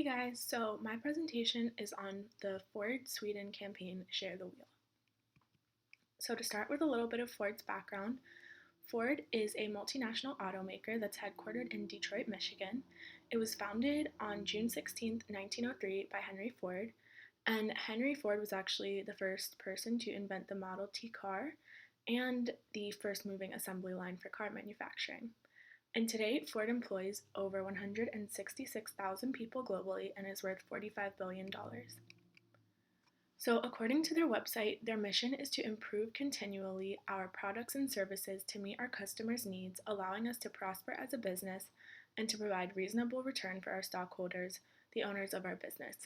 Hey guys, so my presentation is on the Ford Sweden campaign Share the Wheel. So to start with a little bit of Ford's background, Ford is a multinational automaker that's headquartered in Detroit, Michigan. It was founded on June 16th, 1903 by Henry Ford, and Henry Ford was actually the first person to invent the Model T car and the first moving assembly line for car manufacturing. And today, Ford employs over 166,000 people globally and is worth $45 billion. So, according to their website, their mission is to improve continually our products and services to meet our customers' needs, allowing us to prosper as a business and to provide reasonable return for our stockholders, the owners of our business.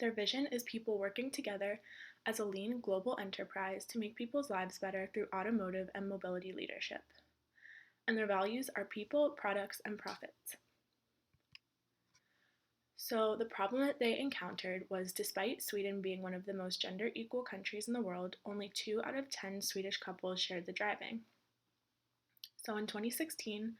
Their vision is people working together as a lean global enterprise to make people's lives better through automotive and mobility leadership. And their values are people, products, and profits. So the problem that they encountered was despite Sweden being one of the most gender equal countries in the world, only 2 out of 10 Swedish couples shared the driving. So in 2016,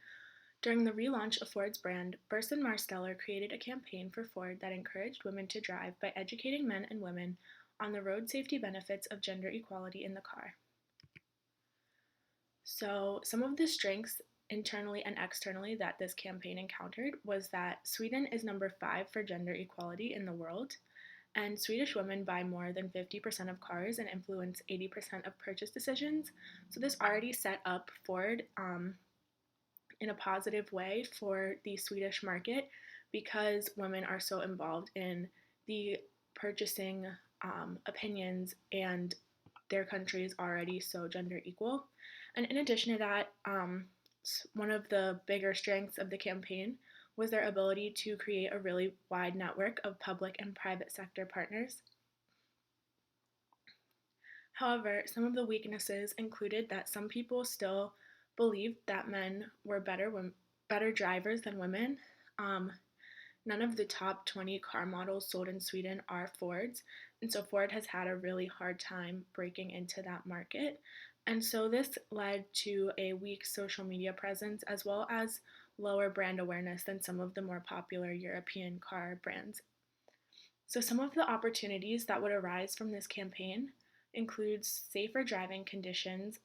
during the relaunch of Ford's brand, Burson Marsteller created a campaign for Ford that encouraged women to drive by educating men and women on the road safety benefits of gender equality in the car. So, some of the strengths internally and externally that this campaign encountered was that Sweden is number 5 for gender equality in the world, and Swedish women buy more than 50% of cars and influence 80% of purchase decisions. So, this already set up Ford in a positive way for the Swedish market because women are so involved in the purchasing opinions and their country is already so gender equal. And in addition to that, one of the bigger strengths of the campaign was their ability to create a really wide network of public and private sector partners. However, some of the weaknesses included that some people still believed that men were better drivers than women. None of the top 20 car models sold in Sweden are Fords, and so Ford has had a really hard time breaking into that market. And so this led to a weak social media presence as well as lower brand awareness than some of the more popular European car brands. So some of the opportunities that would arise from this campaign includes safer driving conditions,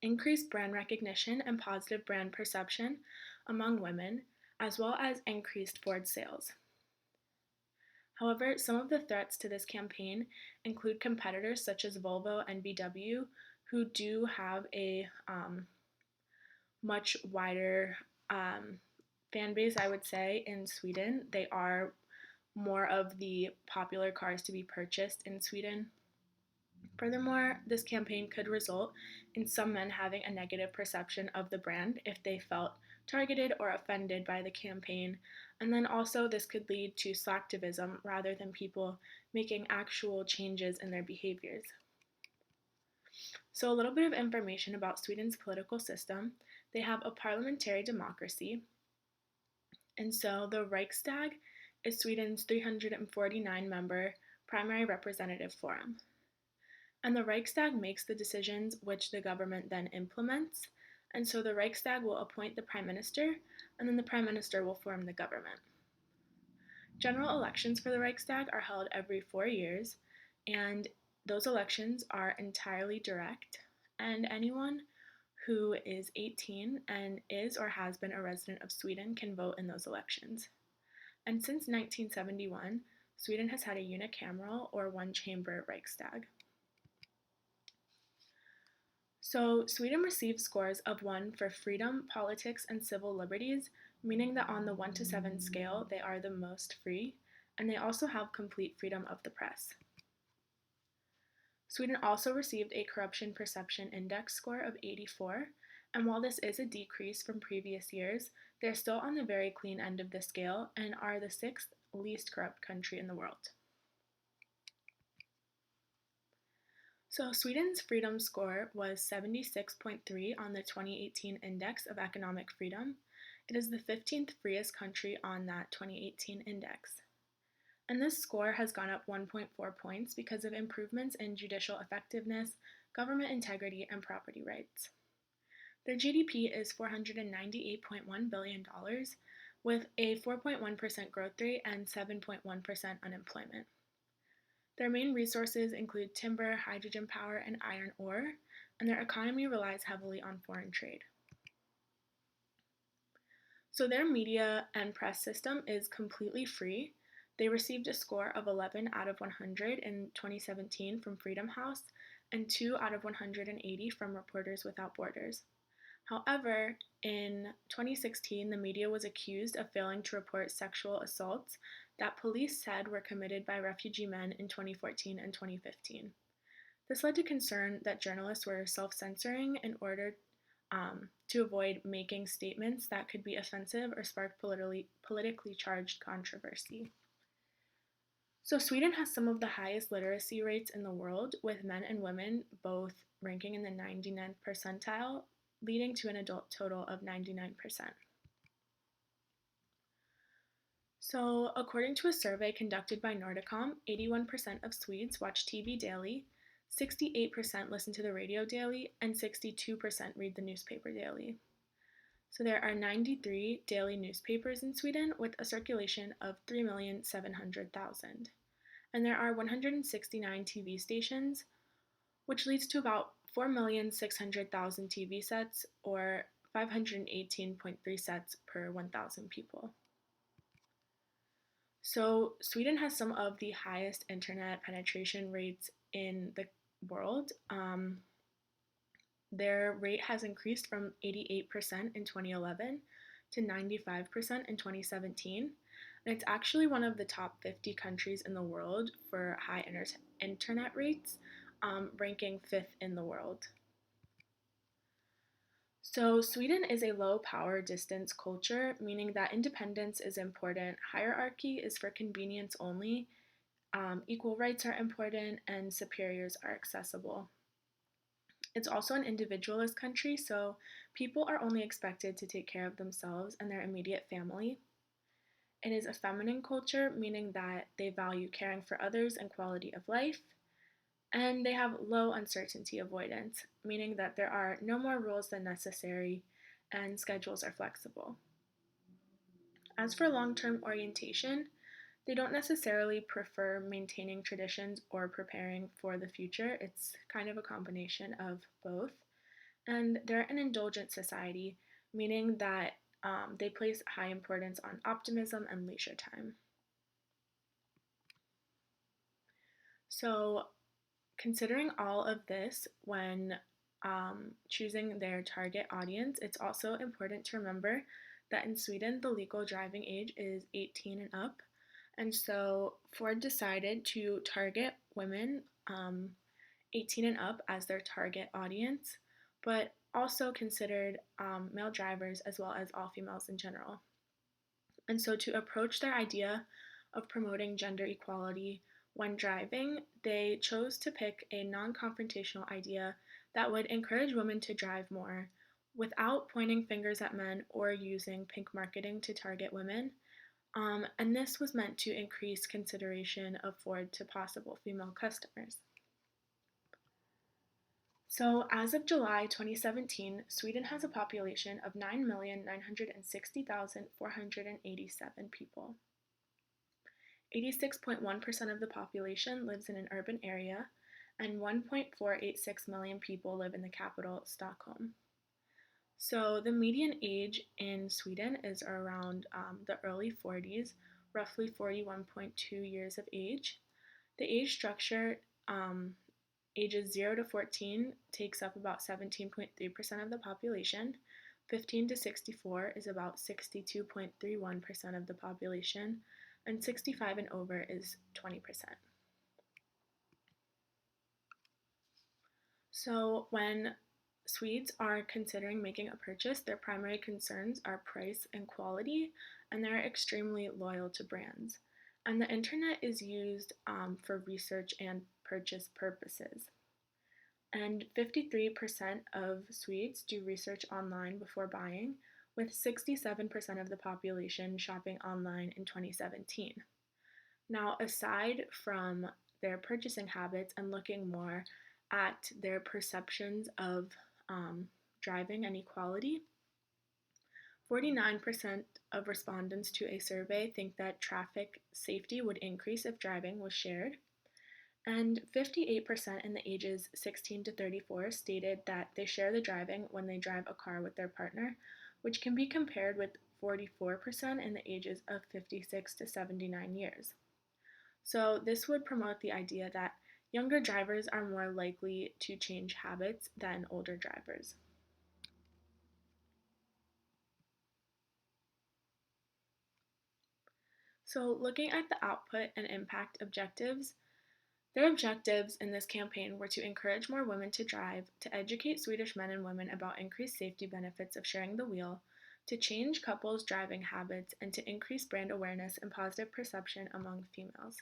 increased brand recognition and positive brand perception among women, as well as increased Ford sales. However, some of the threats to this campaign include competitors such as Volvo and VW, who do have a much wider fan base, I would say, in Sweden. They are more of the popular cars to be purchased in Sweden. Furthermore, this campaign could result in some men having a negative perception of the brand if they felt targeted or offended by the campaign. And then also, this could lead to slacktivism rather than people making actual changes in their behaviors. So, a little bit of information about Sweden's political system. They have a parliamentary democracy. And so, the Riksdag is Sweden's 349 member primary representative forum. And the Riksdag makes the decisions which the government then implements. And so the Riksdag will appoint the Prime Minister, and then the Prime Minister will form the government. General elections for the Riksdag are held every 4 years, and those elections are entirely direct, and anyone who is 18 and is or has been a resident of Sweden can vote in those elections. And since 1971, Sweden has had a unicameral or one-chamber Riksdag. So, Sweden receives scores of 1 for freedom, politics, and civil liberties, meaning that on the 1 to 7 scale, they are the most free, and they also have complete freedom of the press. Sweden also received a corruption perception index score of 84, and while this is a decrease from previous years, they're still on the very clean end of the scale and are the 6th least corrupt country in the world. So Sweden's freedom score was 76.3 on the 2018 Index of Economic Freedom. It is the 15th freest country on that 2018 index. And this score has gone up 1.4 points because of improvements in judicial effectiveness, government integrity, and property rights. Their GDP is $498.1 billion, with a 4.1% growth rate and 7.1% unemployment. Their main resources include timber, hydrogen power, and iron ore, and their economy relies heavily on foreign trade. So their media and press system is completely free. They received a score of 11 out of 100 in 2017 from Freedom House and 2 out of 180 from Reporters Without Borders. However, in 2016, the media was accused of failing to report sexual assaults that police said were committed by refugee men in 2014 and 2015. This led to concern that journalists were self censoring in order to avoid making statements that could be offensive or spark politically charged controversy. So, Sweden has some of the highest literacy rates in the world, with men and women both ranking in the 99th percentile, leading to an adult total of 99%. So, according to a survey conducted by Nordicom, 81% of Swedes watch TV daily, 68% listen to the radio daily, and 62% read the newspaper daily. So there are 93 daily newspapers in Sweden with a circulation of 3,700,000. And there are 169 TV stations, which leads to about 4,600,000 TV sets, or 518.3 sets per 1,000 people. So Sweden has some of the highest internet penetration rates in the world. Their rate has increased from 88% in 2011 to 95% in 2017. And it's actually one of the top 50 countries in the world for high internet rates, ranking 5th in the world. So, Sweden is a low power distance culture, meaning that independence is important, hierarchy is for convenience only, equal rights are important, and superiors are accessible. It's also an individualist country, so people are only expected to take care of themselves and their immediate family. It is a feminine culture, meaning that they value caring for others and quality of life. And they have low uncertainty avoidance, meaning that there are no more rules than necessary and schedules are flexible. As for long term orientation, they don't necessarily prefer maintaining traditions or preparing for the future. It's kind of a combination of both. And they're an indulgent society, meaning that they place high importance on optimism and leisure time. So, considering all of this when choosing their target audience, it's also important to remember that in Sweden, the legal driving age is 18 and up. And so Ford decided to target women 18 and up as their target audience, but also considered male drivers as well as all females in general. And so to approach their idea of promoting gender equality when driving, they chose to pick a non confrontational idea that would encourage women to drive more without pointing fingers at men or using pink marketing to target women. And this was meant to increase consideration of Ford to possible female customers. So, as of July 2017, Sweden has a population of 9,960,487 people. 86.1% of the population lives in an urban area, and 1.486 million people live in the capital, Stockholm. So the median age in Sweden is around the early 40s, roughly 41.2 years of age. The age structure, ages 0 to 14, takes up about 17.3% of the population. 15 to 64 is about 62.31% of the population, and 65 and over is 20%. So when Swedes are considering making a purchase, their primary concerns are price and quality, and they're extremely loyal to brands. And the internet is used for research and purchase purposes. And 53% of Swedes do research online before buying, with 67% of the population shopping online in 2017. Now, aside from their purchasing habits and looking more at their perceptions of driving and equality, 49% of respondents to a survey think that traffic safety would increase if driving was shared, and 58% in the ages 16 to 34 stated that they share the driving when they drive a car with their partner, which can be compared with 44% in the ages of 56 to 79 years. So, this would promote the idea that younger drivers are more likely to change habits than older drivers. So, looking at the output and impact objectives, their objectives in this campaign were to encourage more women to drive, to educate Swedish men and women about increased safety benefits of sharing the wheel, to change couples' driving habits, and to increase brand awareness and positive perception among females.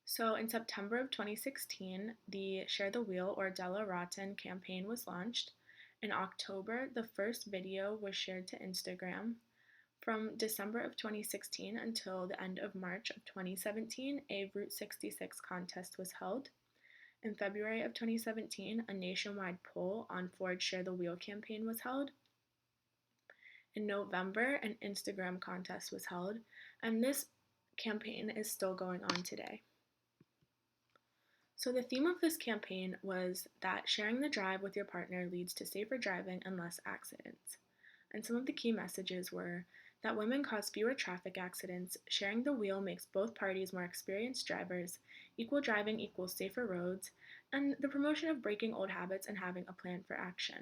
So, in September of 2016, the Share the Wheel or Della Rotten campaign was launched. In October, the first video was shared to Instagram. From December of 2016 until the end of March of 2017, a Route 66 contest was held. In February of 2017, a nationwide poll on Ford's Share the Wheel campaign was held. In November, an Instagram contest was held, and this campaign is still going on today. So the theme of this campaign was that sharing the drive with your partner leads to safer driving and less accidents. And some of the key messages were that women cause fewer traffic accidents, sharing the wheel makes both parties more experienced drivers, equal driving equals safer roads, and the promotion of breaking old habits and having a plan for action.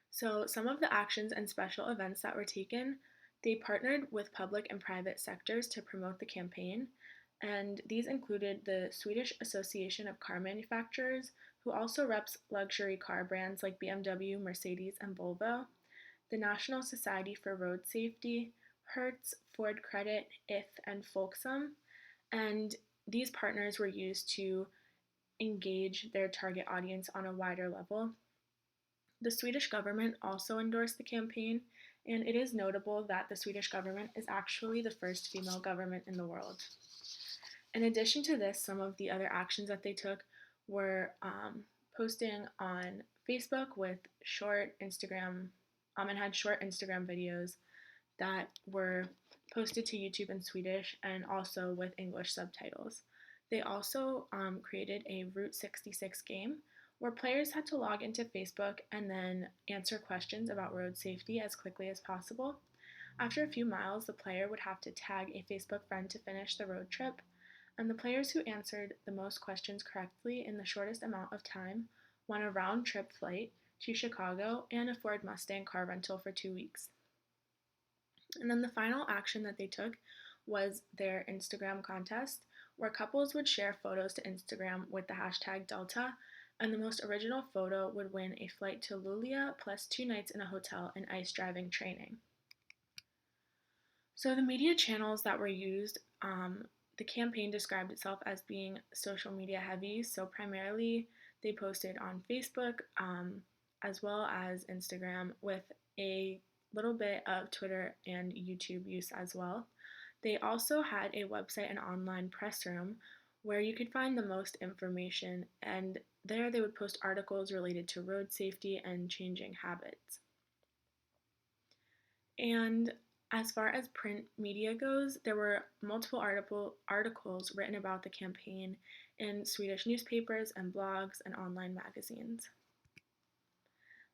So some of the actions and special events that were taken, they partnered with public and private sectors to promote the campaign, and these included the Swedish Association of Car Manufacturers, who also reps luxury car brands like BMW, Mercedes, and Volvo, the National Society for Road Safety, Hertz, Ford Credit, IF, and Folksam, and these partners were used to engage their target audience on a wider level. The Swedish government also endorsed the campaign, and it is notable that the Swedish government is actually the first female government in the world. In addition to this, some of the other actions that they took were posting on Facebook with short Instagram, and had short Instagram videos that were posted to YouTube in Swedish and also with English subtitles. They also created a Route 66 game where players had to log into Facebook and then answer questions about road safety as quickly as possible. After a few miles, the player would have to tag a Facebook friend to finish the road trip, and the players who answered the most questions correctly in the shortest amount of time won a round-trip flight to Chicago and a Ford Mustang car rental for 2 weeks. And then the final action that they took was their Instagram contest, where couples would share photos to Instagram with the hashtag Delta, and the most original photo would win a flight to Luleå plus 2 nights in a hotel and ice driving training. So the media channels that were used, the campaign described itself as being social media heavy, so primarily they posted on Facebook as well as Instagram with a little bit of Twitter and YouTube use as well. They also had a website and online press room where you could find the most information, and there they would post articles related to road safety and changing habits. And as far as print media goes, there were multiple articles written about the campaign in Swedish newspapers and blogs and online magazines.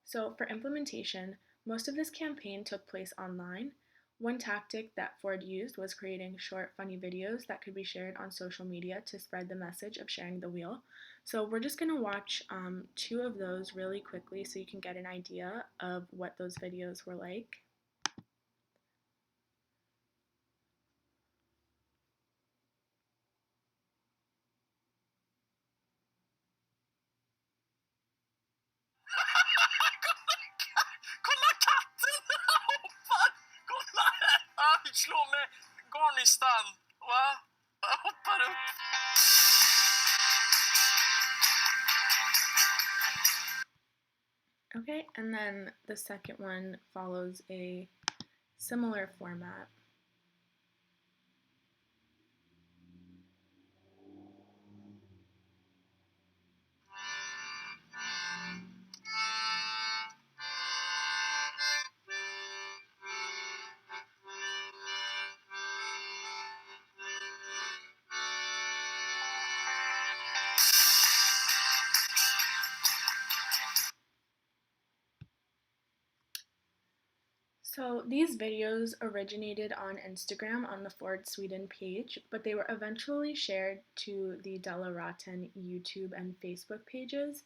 So for implementation, most of this campaign took place online. One tactic that Ford used was creating short, funny videos that could be shared on social media to spread the message of sharing the wheel. So we're just going to watch 2 of those really quickly so you can get an idea of what those videos were like. Kolla katten! Hoppar! Kolla här! Han slår med garnistan. Va? Han hoppar upp. Okay, and then the second one follows a similar format. So these videos originated on Instagram on the Ford Sweden page, but they were eventually shared to the Della Rotten YouTube and Facebook pages.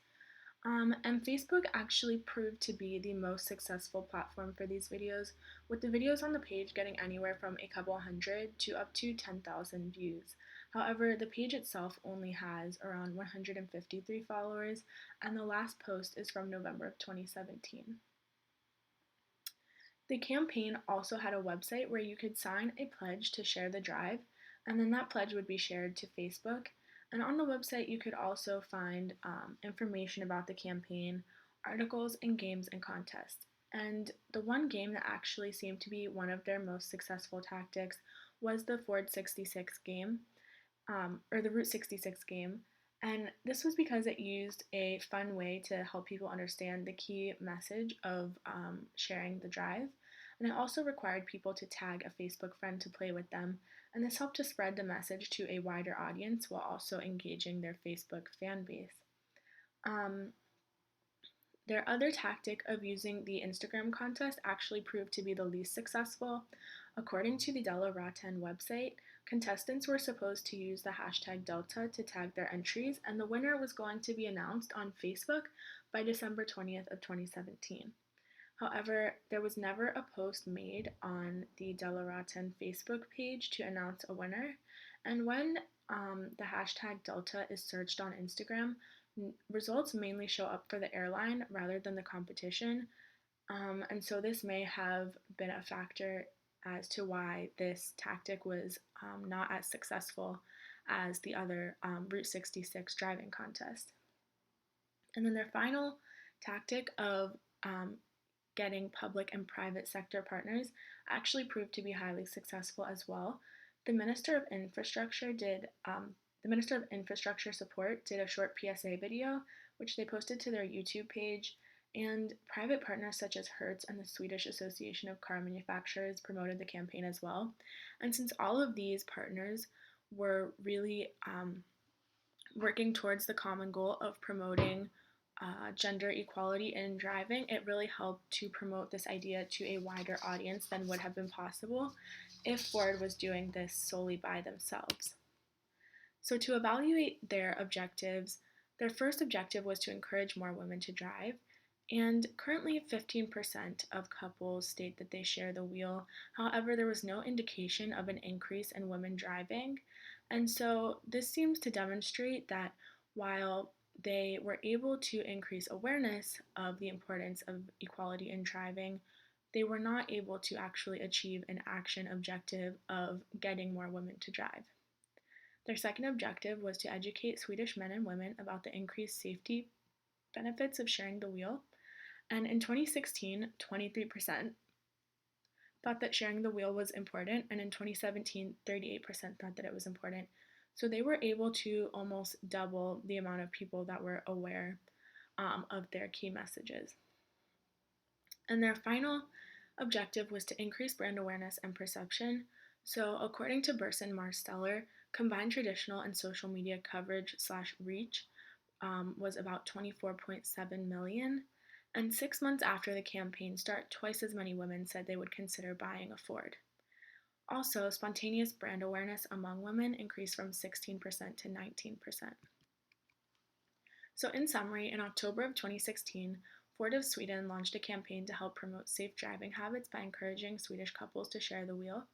And Facebook actually proved to be the most successful platform for these videos, with the videos on the page getting anywhere from a couple hundred to up to 10,000 views. However, the page itself only has around 153 followers, and the last post is from November of 2017. The campaign also had a website where you could sign a pledge to share the drive, and then that pledge would be shared to Facebook. And on the website, you could also find information about the campaign, articles, and games and contests. And the one game that actually seemed to be one of their most successful tactics was the Ford 66 game, or the Route 66 game. And this was because it used a fun way to help people understand the key message of sharing the drive. And it also required people to tag a Facebook friend to play with them. And this helped to spread the message to a wider audience while also engaging their Facebook fan base. Their other tactic of using the Instagram contest actually proved to be the least successful. According to the Della Rotten website, contestants were supposed to use the hashtag Delta to tag their entries, and the winner was going to be announced on Facebook by December 20th of 2017. However, there was never a post made on the Della Rotten Facebook page to announce a winner, and when the hashtag Delta is searched on Instagram, results mainly show up for the airline rather than the competition, and so this may have been a factor as to why this tactic was not as successful as the other Route 66 driving contest. And then their final tactic of getting public and private sector partners actually proved to be highly successful as well. The Minister of Infrastructure Support did a short PSA video, which they posted to their YouTube page, and private partners such as Hertz and the Swedish Association of Car Manufacturers promoted the campaign as well. And since all of these partners were really working towards the common goal of promoting gender equality in driving, it really helped to promote this idea to a wider audience than would have been possible if Ford was doing this solely by themselves. So to evaluate their objectives, their first objective was to encourage more women to drive, and currently 15% of couples state that they share the wheel. However, there was no indication of an increase in women driving, and so this seems to demonstrate that while they were able to increase awareness of the importance of equality in driving, they were not able to actually achieve an action objective of getting more women to drive. Their second objective was to educate Swedish men and women about the increased safety benefits of sharing the wheel. And in 2016, 23% thought that sharing the wheel was important, and in 2017, 38% thought that it was important. So they were able to almost double the amount of people that were aware of their key messages. And their final objective was to increase brand awareness and perception. So according to Burson Marsteller, combined traditional and social media coverage / reach was about 24.7 million. And 6 months after the campaign start, twice as many women said they would consider buying a Ford. Also, spontaneous brand awareness among women increased from 16% to 19%. So in summary, in October of 2016, Ford of Sweden launched a campaign to help promote safe driving habits by encouraging Swedish couples to share the wheel.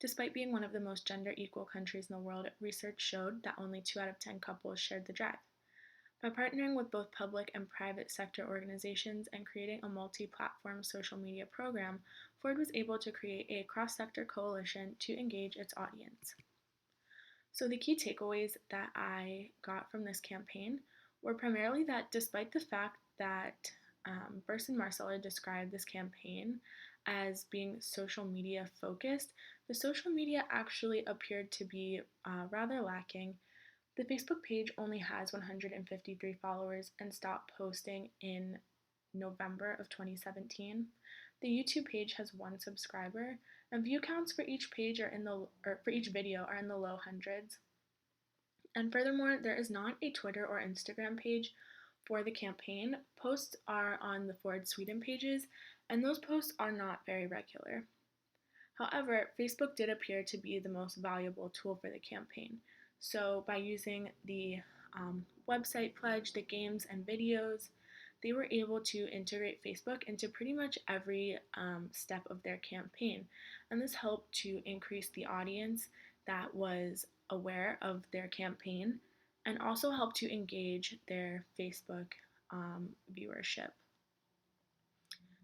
Despite being one of the most gender equal countries in the world, research showed that only 2 out of 10 couples shared the drive. By partnering with both public and private sector organizations and creating a multi-platform social media program, Ford was able to create a cross-sector coalition to engage its audience. So the key takeaways that I got from this campaign were primarily that despite the fact that Burson Marsteller described this campaign as being social media focused, the social media actually appeared to be rather lacking. The Facebook page only has 153 followers and stopped posting in November of 2017. The YouTube page has 1 subscriber, and view counts for each page for each video are in the low hundreds. And furthermore, there is not a Twitter or Instagram page for the campaign, posts are on the Ford Sweden pages, and those posts are not very regular. However, Facebook did appear to be the most valuable tool for the campaign. So, by using the website pledge, the games, and videos, they were able to integrate Facebook into pretty much every step of their campaign. And this helped to increase the audience that was aware of their campaign and also helped to engage their Facebook viewership.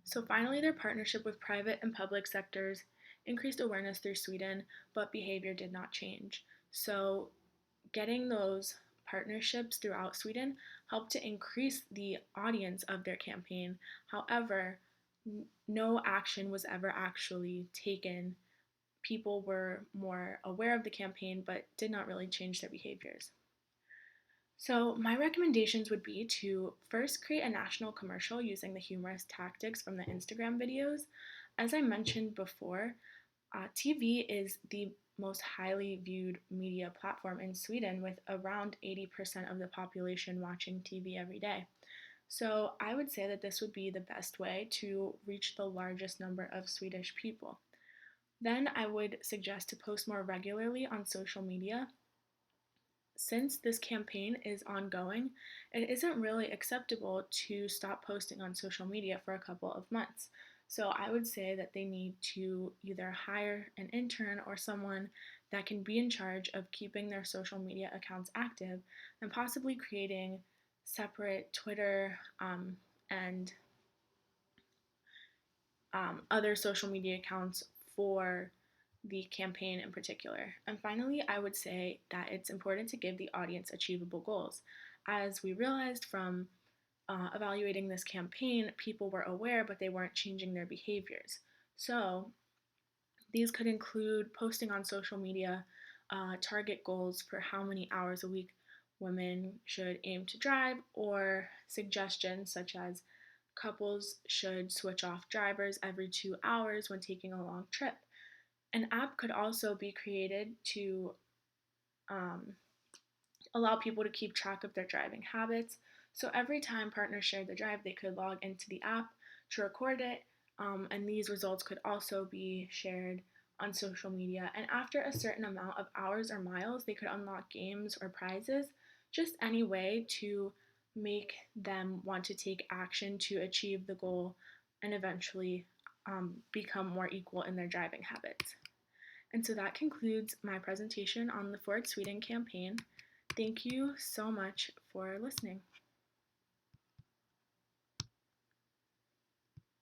So finally, their partnership with private and public sectors increased awareness through Sweden, but behavior did not change. So getting those partnerships throughout Sweden helped to increase the audience of their campaign. However, no action was ever actually taken. People were more aware of the campaign but did not really change their behaviors. So, my recommendations would be to first create a national commercial using the humorous tactics from the Instagram videos. As I mentioned before, TV is the most highly viewed media platform in Sweden, with around 80% of the population watching TV every day. So, I would say that this would be the best way to reach the largest number of Swedish people. Then, I would suggest to post more regularly on social media. Since this campaign is ongoing, it isn't really acceptable to stop posting on social media for a couple of months. So I would say that they need to either hire an intern or someone that can be in charge of keeping their social media accounts active and possibly creating separate Twitter and other social media accounts for the campaign in particular. And finally, I would say that it's important to give the audience achievable goals. As we realized from evaluating this campaign, people were aware, but they weren't changing their behaviors. So these could include posting on social media target goals for how many hours a week women should aim to drive, or suggestions such as couples should switch off drivers every 2 hours when taking a long trip. An app could also be created to um, allow people to keep track of their driving habits. So every time partners shared the drive, they could log into the app to record it, and these results could also be shared on social media. And after a certain amount of hours or miles, they could unlock games or prizes, just any way to make them want to take action to achieve the goal and eventually become more equal in their driving habits. And so that concludes my presentation on the Ford Sweden campaign. Thank you so much for listening.